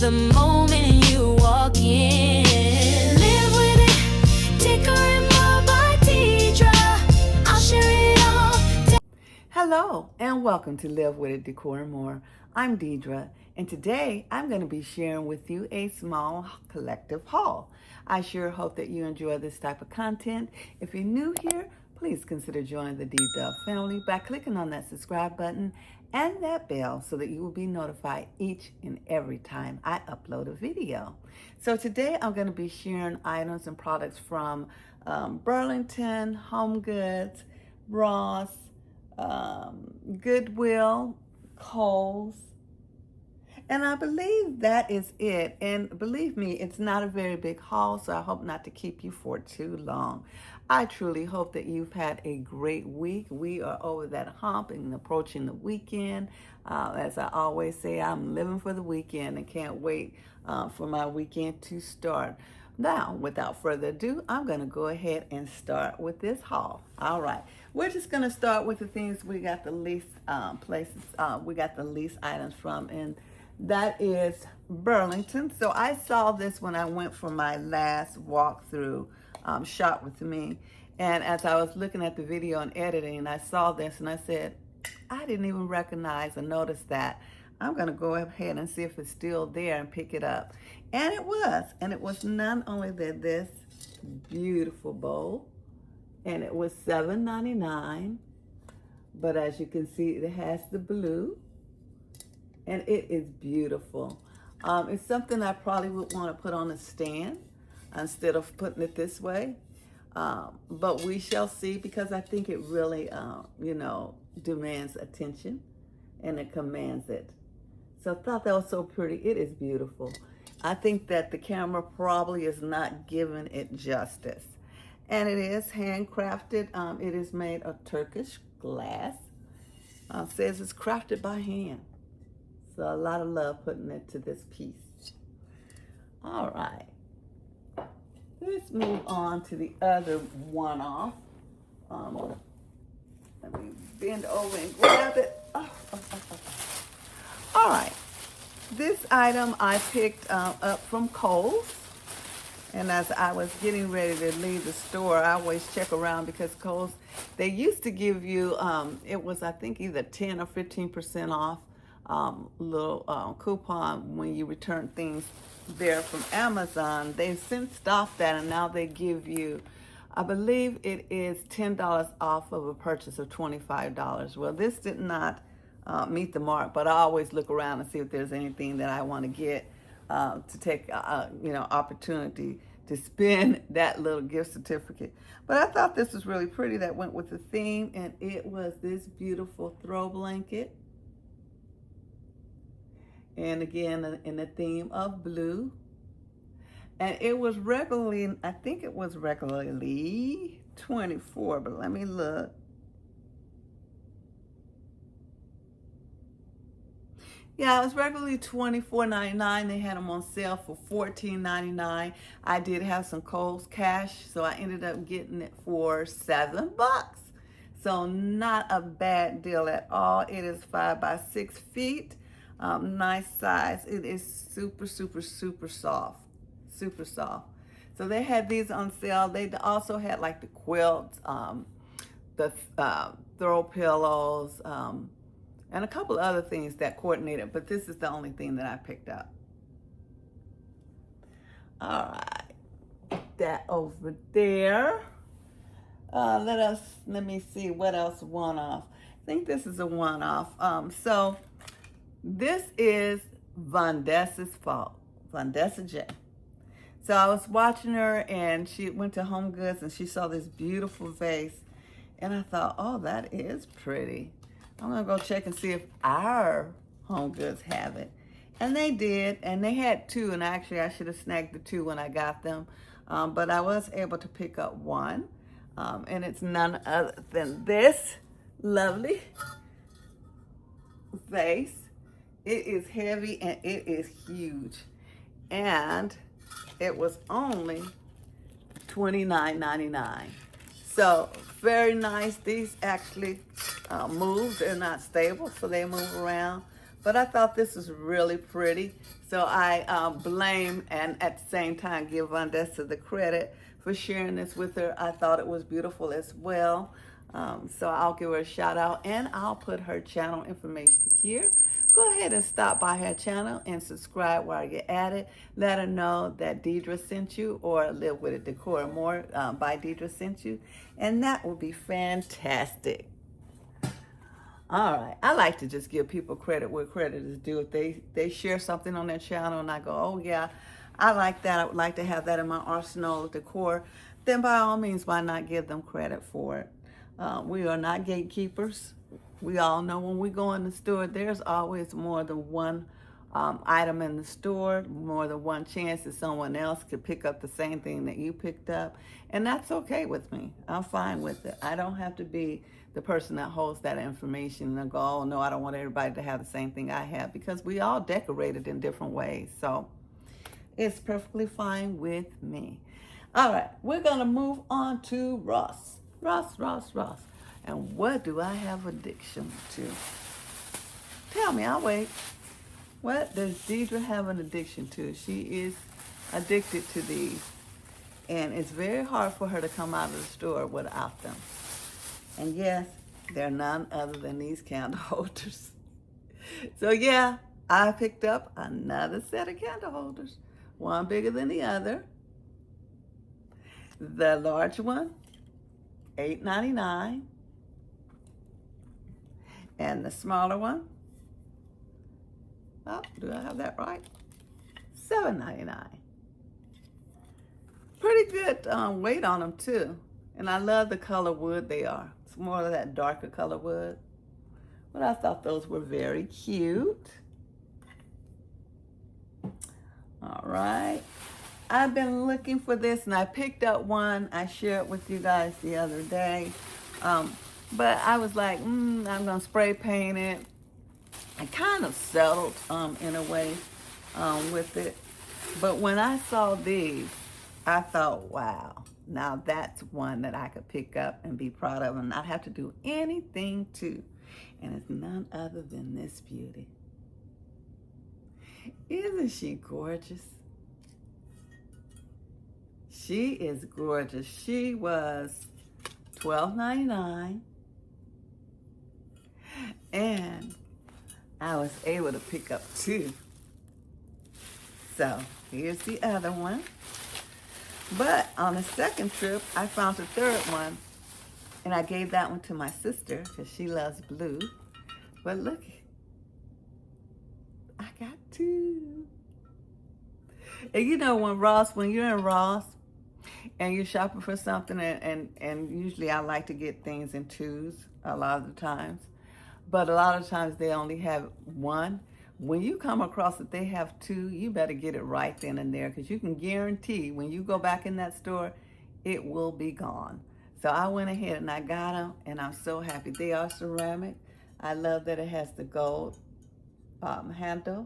the moment you walk in. Live with it, Deidra by Deidra. I'll share it all. Hello and welcome to Live With It Decor and More. I'm Deidra, and today I'm going to be sharing with you a small collective haul. I sure hope that you enjoy this type of content. If you're new here, please consider joining the Deidra family by clicking on that subscribe button and that bell so that you will be notified each and every time I upload a video. So today I'm going to be sharing items and products from Burlington, Home Goods, Ross, Goodwill, Kohl's, and I believe that is it. And believe me, it's not a very big haul, so I hope not to keep you for too long. I truly hope that you've had a great week. We are over that hump and approaching the weekend. As I always say, I'm living for the weekend and can't wait for my weekend to start. Now, without further ado, I'm going to go ahead and start with this haul. All right, we're just going to start with the things we got the least we got the least items from, and that is Burlington. So I saw this when I went for my last walkthrough shop with me, and as I was looking at the video and editing, I saw this and I said, I didn't even recognize or notice that. I'm going to go ahead and see if it's still there and pick it up. And it was. And it was none only than this beautiful bowl. And it was $7.99. But as you can see, it has the blue. And it is beautiful. It's something I probably would want to put on a stand instead of putting it this way. But we shall see, because I think it really, demands attention. And it commands it. So I thought that was so pretty. It is beautiful. I think that the camera probably is not giving it justice. And it is handcrafted. It is made of Turkish glass. Says it's crafted by hand. So a lot of love putting it to this piece. All right. Let's move on to the other one-off. Let me bend over and grab it. All right, this item I picked up from Kohl's, and as I was getting ready to leave the store, I always check around because Kohl's, they used to give you, it was I think either 10 or 15% off little coupon when you return things there from Amazon. They've since stopped that, and now they give you, I believe it is $10 off of a purchase of $25. Well, this did not meet the mark, but I always look around and see if there's anything that I want to get to take opportunity to spend that little gift certificate. But I thought this was really pretty. That went with the theme, and it was this beautiful throw blanket, and again in the theme of blue. And it was regularly, I think it was regularly $24, but let me look. Yeah, it was regularly $24.99. They had them on sale for $14.99. I did have some Kohl's cash, so I ended up getting it for $7. So not a bad deal at all. It is 5 by 6 feet. Nice size. It is super, super, super soft. Super soft. So they had these on sale. They also had like the quilts, the throw pillows, and a couple of other things that coordinated, but this is the only thing that I picked up. All right, put that over there. Let me see what else one-off. I think this is a one-off. So this is Vandessa's fault, Vandessa J. So I was watching her, and she went to Home Goods, and she saw this beautiful vase, and I thought, oh, that is pretty. I'm gonna go check and see if our Home Goods have it. And they did, and they had two, and actually I should have snagged the two when I got them. But I was able to pick up one, and it's none other than this lovely vase. It is heavy and it is huge. And it was only $29.99. So very nice. These actually move. They're not stable, so they move around. But I thought this was really pretty. So I blame and at the same time give Vandessa the credit for sharing this with her. I thought it was beautiful as well. So I'll give her a shout out and I'll put her channel information here. Go ahead and stop by her channel and subscribe while you're at it. Let her know that Deidra sent you, or Live With It Decor More by Deidra sent you. And that will be fantastic. All right. I like to just give people credit where credit is due. If they share something on their channel and I go, oh yeah, I like that. I would like to have that in my arsenal of decor. Then by all means, why not give them credit for it? We are not gatekeepers. We all know when we go in the store, there's always more than one item in the store, more than one chance that someone else could pick up the same thing that you picked up. And that's okay with me. I'm fine with it. I don't have to be the person that holds that information and go, oh no, I don't want everybody to have the same thing I have, because we all decorated in different ways. So it's perfectly fine with me. All right, we're gonna move on to Ross. Ross. And what do I have addiction to? Tell me, I'll wait. What does Deidra have an addiction to? She is addicted to these. And it's very hard for her to come out of the store without them. And yes, they're none other than these candle holders. So yeah, I picked up another set of candle holders. One bigger than the other. The large one, $8.99. And the smaller one, oh, do I have that right? $7.99. Pretty good weight on them too. And I love the color wood they are. It's more of that darker color wood. But I thought those were very cute. All right. I've been looking for this and I picked up one. I shared with you guys the other day. But I was like, I'm gonna spray paint it. I kind of settled in a way with it. But when I saw these, I thought, wow, now that's one that I could pick up and be proud of and not have to do anything to. And it's none other than this beauty. Isn't she gorgeous? She is gorgeous. She was $12.99. And I was able to pick up two. So here's the other one. But on the second trip, I found the third one. And I gave that one to my sister because she loves blue. But look, I got two. And you know when you're in Ross and you're shopping for something, and usually I like to get things in twos a lot of the times. But a lot of times they only have one. When you come across that they have two, you better get it right then and there, because you can guarantee when you go back in that store, it will be gone. So I went ahead and I got them, and I'm so happy. They are ceramic. I love that it has the gold handle.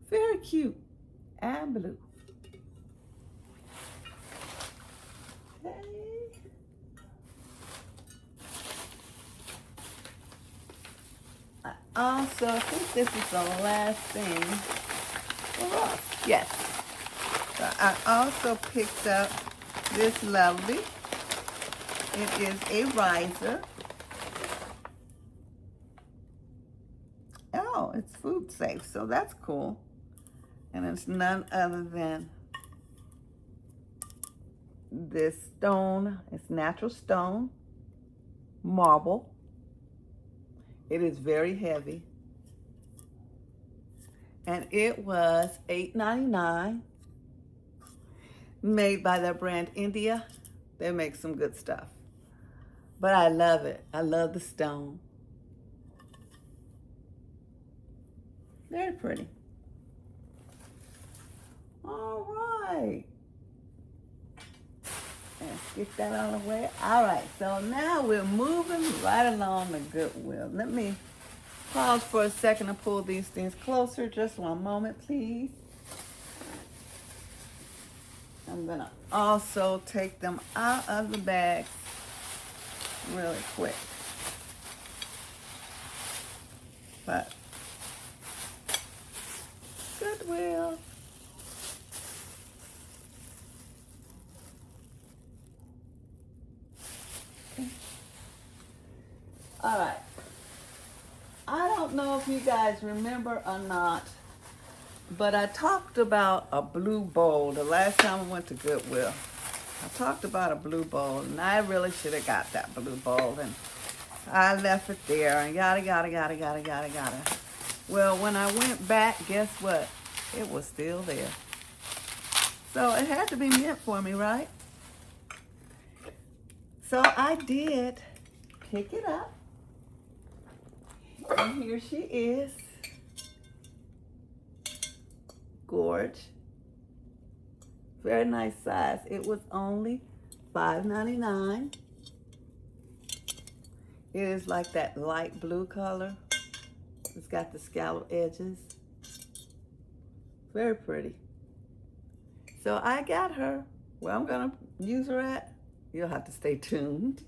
Very cute and blue. Okay. Also, I think this is the last thing for us. Yes. So I also picked up this lovely. It is a riser. Oh, it's food safe, so that's cool. And it's none other than this stone. It's natural stone, marble. It is very heavy. And it was $8.99. Made by their brand India. They make some good stuff. But I love it. I love the stone. Very pretty. All right. Let's get that out of the way. All right, so now we're moving right along the Goodwill. Let me pause for a second and pull these things closer. Just one moment, please. I'm gonna also take them out of the bag really quick. But All right. I don't know if you guys remember or not, but I talked about a blue bowl the last time I went to Goodwill. I talked about a blue bowl, and I really should have got that blue bowl, and I left it there, and yada. Well, when I went back, guess what? It was still there. So it had to be meant for me, right? So I did pick it up, and here she is. Gorge. Very nice size. It was only $5.99. It is like that light blue color. It's got the scallop edges. Very pretty. So I got her. Where I'm gonna use her at, you'll have to stay tuned.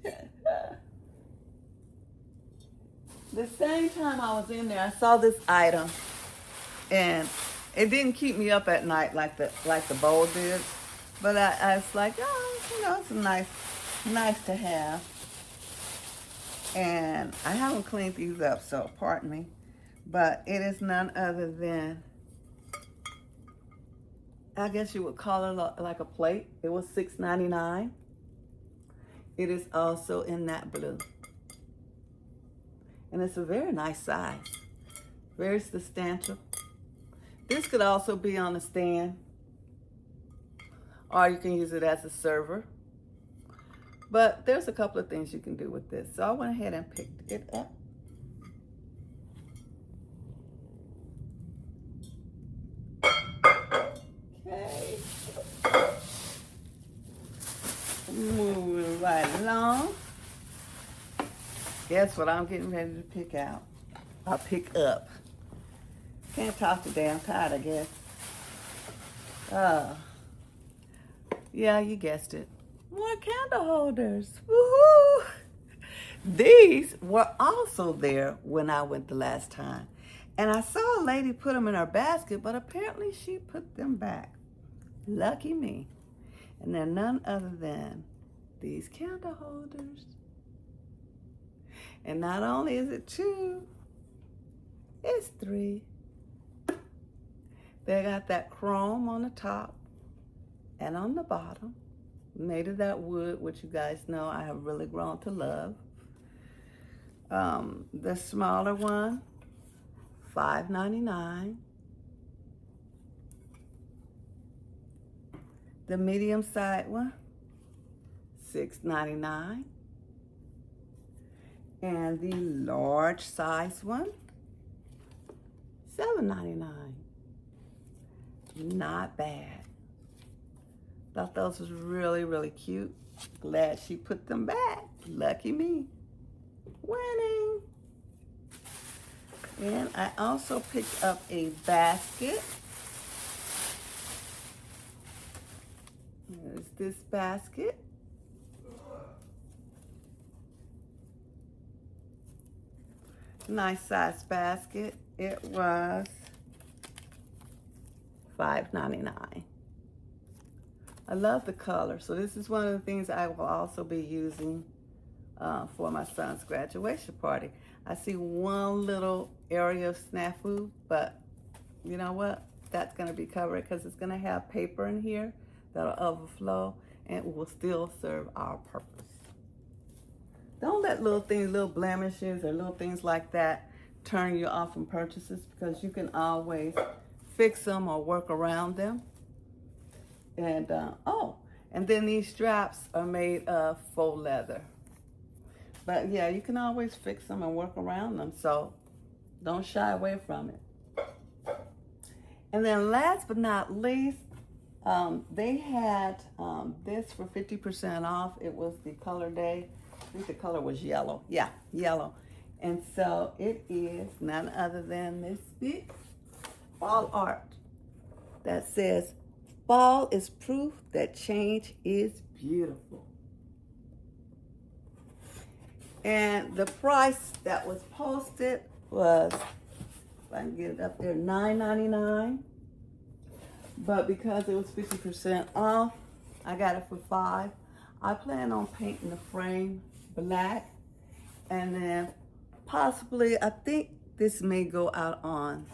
The same time I was in there, I saw this item, and it didn't keep me up at night like the bowl did. But I was like, oh, you know, it's nice to have. And I haven't cleaned these up, so pardon me. But it is none other than, I guess you would call it like a plate. It was $6.99. It is also in that blue. And it's a very nice size. Very substantial. This could also be on a stand, or you can use it as a server. But there's a couple of things you can do with this. So I went ahead and picked it up. Okay. Moving right along. Guess what I'm getting ready to pick out? I'll pick up. Can't talk today, I'm tired, I guess. Yeah, you guessed it. More candle holders. Woohoo! These were also there when I went the last time. And I saw a lady put them in her basket, but apparently she put them back. Lucky me. And they're none other than these candle holders. And not only is it 2, it's 3. They got that chrome on the top and on the bottom, made of that wood, which you guys know I have really grown to love. The smaller one, $5.99. The medium side one, $6.99. And the large size one, $7.99. Not bad. Thought those was really, really cute. Glad she put them back. Lucky me. Winning. And I also picked up a basket. There's this basket. Nice size basket. It was $5.99. I love the color. So this is one of the things I will also be using for my son's graduation party. I see one little area of snafu, but you know what? That's going to be covered because it's going to have paper in here that'll overflow, and it will still serve our purpose. Don't let little things, little blemishes or little things like that turn you off from purchases, because you can always fix them or work around them. And and then these straps are made of faux leather. But yeah, you can always fix them and work around them, so don't shy away from it. And then last but not least, they had this for 50% off. It was the color day. I think the color was yellow. Yeah, yellow. And so it is none other than this big fall art that says, "Fall is proof that change is beautiful." And the price that was posted was, if I can get it up there, $9.99. But because it was 50% off, I got it for $5. I plan on painting the frame black and then possibly, I think this may go out on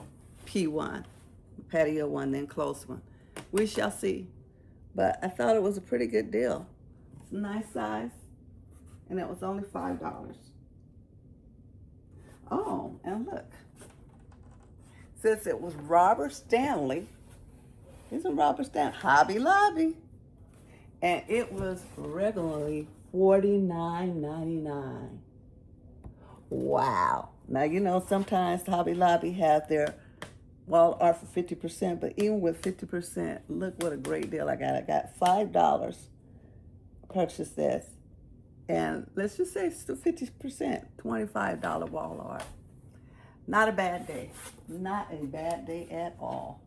P1, patio one, then close one. We shall see. But I thought it was a pretty good deal. It's a nice size, and it was only $5. Oh, and look. Since it was Robert Stanley, isn't Robert Stanley, Hobby Lobby, and it was regularly $49.99. Wow. Now, you know, sometimes Hobby Lobby have their Walmart for 50%, but even with 50%, look what a great deal I got. I got $5, purchased this, and let's just say it's still 50%, $25 wall art. Not a bad day. Not a bad day at all.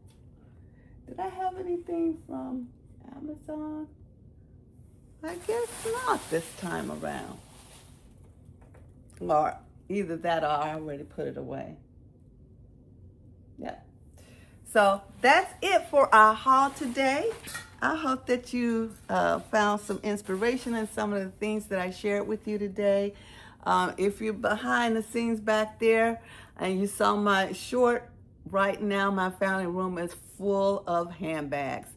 Did I have anything from Amazon? I guess not this time around. Or either that or I already put it away. Yeah. So that's it for our haul today. I hope that you found some inspiration in some of the things that I shared with you today. If you're behind the scenes back there and you saw my short, right now my family room is full of handbags.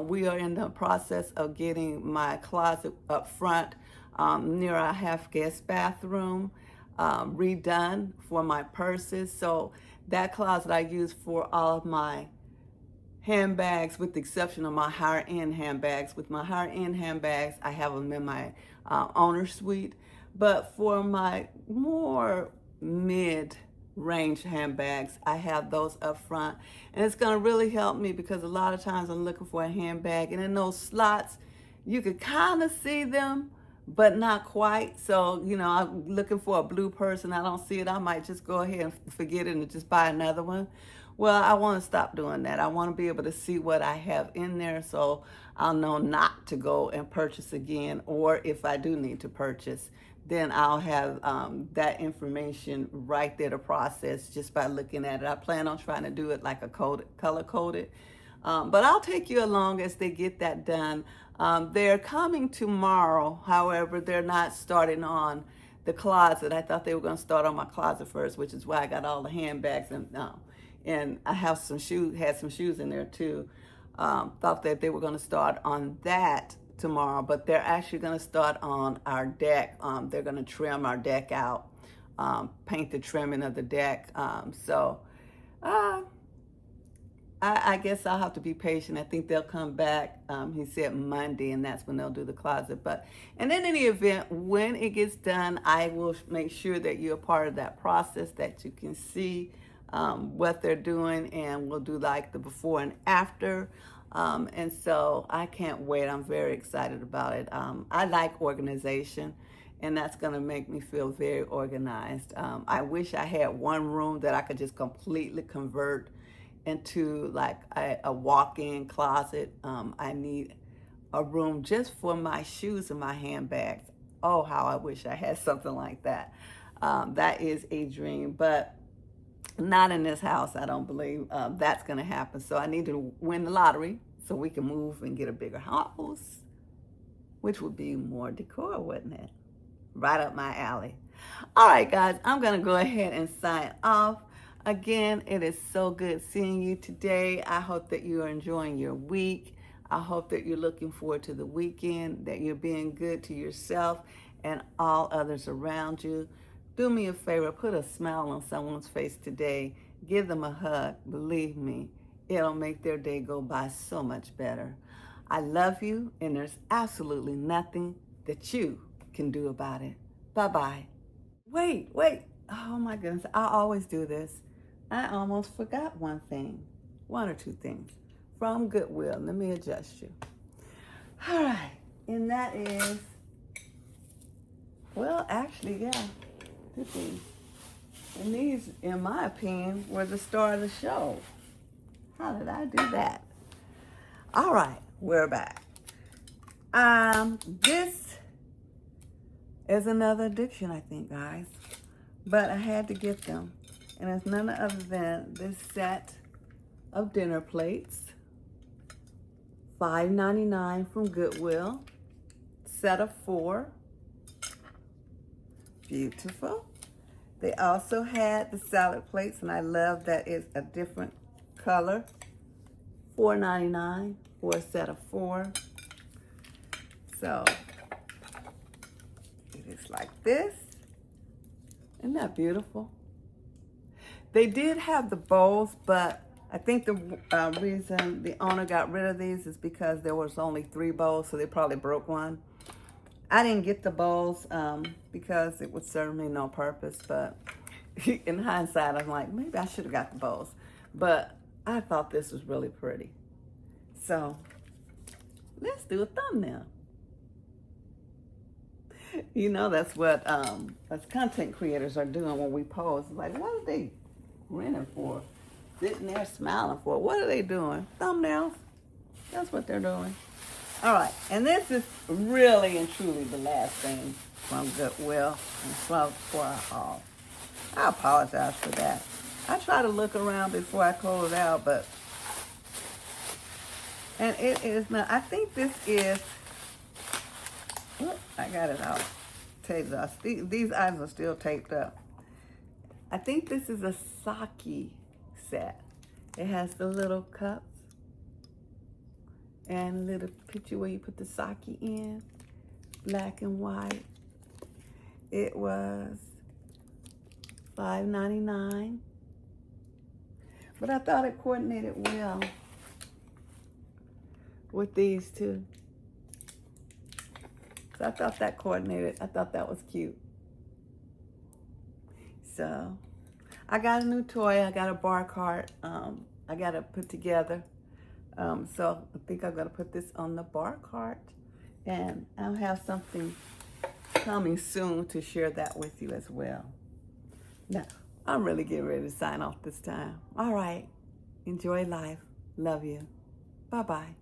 We are in the process of getting my closet up front near our half guest bathroom redone for my purses. So that closet I use for all of my handbags, with the exception of my higher end handbags. With my higher end handbags, I have them in my owner suite. But for my more mid-range handbags, I have those up front. And it's going to really help me because a lot of times I'm looking for a handbag, and in those slots, you could kind of see them, but not quite. So, you know, I'm looking for a blue purse and I don't see it. I might just go ahead and forget it and just buy another one. Well, I want to stop doing that. I want to be able to see what I have in there so I'll know not to go and purchase again, or if I do need to purchase, then I'll have that information right there to process just by looking at it. I plan on trying to do it like a color-coded. But I'll take you along as they get that done. They're coming tomorrow. However, they're not starting on the closet. I thought they were going to start on my closet first, which is why I got all the handbags and I have some shoes, had some shoes in there too. Thought that they were going to start on that tomorrow, but they're actually going to start on our deck. They're going to trim our deck out, paint the trimming of the deck. I guess I'll have to be patient. I think they'll come back. He said Monday, and that's when they'll do the closet. And in any event, when it gets done, I will make sure that you're a part of that process, that you can see what they're doing, and we'll do like the before and after. And so I can't wait. I'm very excited about it. I like organization, and that's going to make me feel very organized. I wish I had one room that I could just completely convert into like a walk-in closet. I need a room just for my shoes and my handbags. Oh, how I wish I had something like that. That is a dream, but not in this house. I don't believe that's going to happen. So I need to win the lottery so we can move and get a bigger house, which would be more decor, wouldn't it? Right up my alley. All right, guys, I'm going to go ahead and sign off. Again, it is so good seeing you today. I hope that you are enjoying your week. I hope that you're looking forward to the weekend, that you're being good to yourself and all others around you. Do me a favor, put a smile on someone's face today. Give them a hug. Believe me, it'll make their day go by so much better. I love you, and there's absolutely nothing that you can do about it. Bye-bye. Wait. Oh my goodness, I always do this. I almost forgot one or two things from Goodwill. Let me adjust you. All right, and that is, well, actually, yeah, and these, in my opinion, were the star of the show. How did I do that? All right, we're back. This is another addiction, I think, guys, but I had to get them. And it's none other than this set of dinner plates, $5.99 from Goodwill, set of 4, beautiful. They also had the salad plates, and I love that it's a different color. $4.99 for a set of 4. So it is like this. Isn't that beautiful? They did have the bowls, but I think the reason the owner got rid of these is because there was only 3 bowls, so they probably broke one. I didn't get the bowls because it would serve me no purpose, but in hindsight, I'm like, maybe I should have got the bowls. But I thought this was really pretty. So let's do a thumbnail. You know, that's what us content creators are doing when we pose. Like, what are they grinning for? Sitting there smiling for? What are they doing? Thumbnails. That's what they're doing. All right, and this is really and truly the last thing from Goodwill and for our haul. I apologize for that. I try to look around before I close out, but, and it is not, I think this is, oh, I got it out. Taped up. These items are still taped up. I think this is a sake set. It has the little cups and a little picture where you put the sake in, black and white. It was $5.99, but I thought it coordinated well with these two. So I thought that coordinated. I thought that was cute. So I got a new toy. I got a bar cart. I got to put together. So I think I'm going to put this on the bar cart, and I'll have something coming soon to share that with you as well. Now, I'm really getting ready to sign off this time. All right. Enjoy life. Love you. Bye-bye.